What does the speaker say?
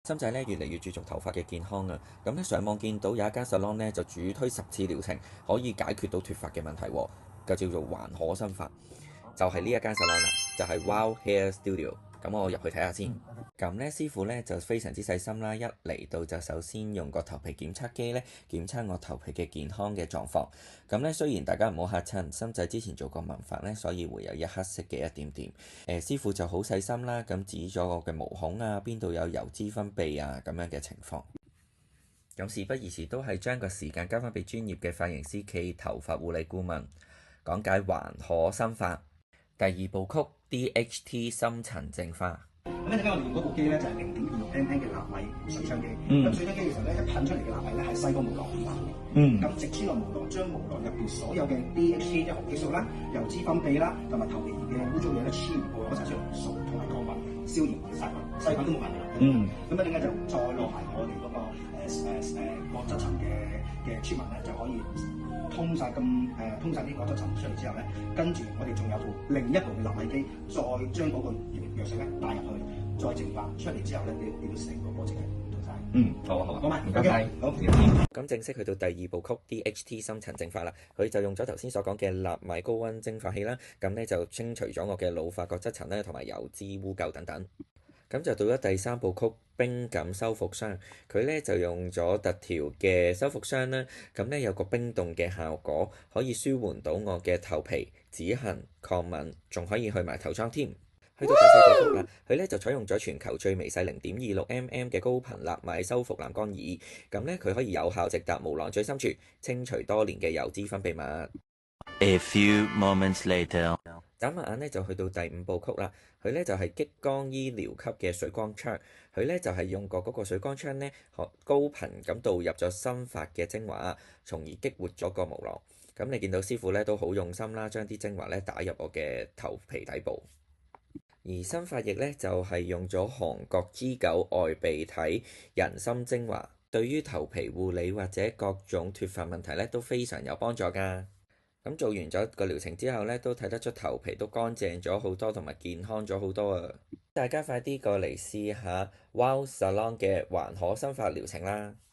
深仔咧越嚟越注重頭髮嘅健康啊！咁咧上網見到有一間 salon 咧就主推10次療程，可以解決到脫髮嘅問題喎，就叫做還可生髮，就係呢一間 salon 啦，就係 Wild Hair Studio。咁我入去睇下先。咁咧師傅咧就非常之細心啦，一嚟到就首先用個頭皮檢測機咧檢測我頭皮嘅健康嘅狀況。咁咧雖然大家唔好嚇親，深仔之前做過紋髮咧，所以會有一黑色嘅一點點。師傅就好細心啦，咁指咗我嘅毛孔啊，邊度有油脂分泌啊咁樣嘅情況。咁事不宜遲，都係將個時間交翻俾專業嘅髮型師暨頭髮護理顧問講解還可生髮第二部曲 DHT 深層淨化。咁咧，陣間我哋用嗰部機咧就係0.26mm嘅納米水槍機。咁水槍機嘅時候咧，一噴出嚟嘅納米咧係細過毛囊5倍。咁直穿落毛囊，將毛囊入邊所有嘅 DHT 即係雄激素啦、油脂分泌啦，同埋頭皮嘅污糟嘢咧，全部攞晒出嚟，掃同埋抗菌、消炎細菌都冇問題啦。咁啊，點解就再落埋我哋嗰個角質層嘅穿紋咧，就可以通晒啲角質層出嚟之後咧，跟住我哋仲有另一部嘅納米機，再將嗰個藥水咧帶入去，再淨化出嚟之後咧，你到成個過程係做晒。好啊好啊，好嘛，唔該晒。好。咁正式去到第二部曲 DHT 深層淨化啦，佢就用咗頭先所講嘅納米高溫蒸發器啦，咁咧就清除咗我嘅老化角質層咧，同埋油脂污垢等等。咁就到咗第三部曲冰感修復霜，佢咧就用咗特調嘅修復霜啦，咁咧有個冰凍嘅效果，可以舒緩到我嘅頭皮、指痕、抗敏，仲可以去埋頭妝添。去到第四部曲啦，佢咧就採用咗全球最微細0.26mm嘅高頻納米修復藍光儀，咁咧佢可以有效直達毛囊最深處，清除多年嘅油脂分泌物。A few moments later，眨下眼咧就去到第五部曲啦，佢咧就係激光醫療級嘅水光槍，佢咧就係用過嗰個水光槍咧，高頻咁導入咗新發嘅精華，從而激活咗個毛囊。咁你見到師傅咧都好用心啦，將啲精華咧打入我嘅頭皮底部。而新髮液咧就係用咗韓國 G9 外鼻體人參精華，對於頭皮護理或者各種脫髮問題咧都非常有幫助㗎。咁做完咗個療程之後咧，都睇得出頭皮都乾淨咗好多，同埋健康咗好多啊！大家快啲過嚟試下 Wild Salon 嘅還可生髮療程啦〜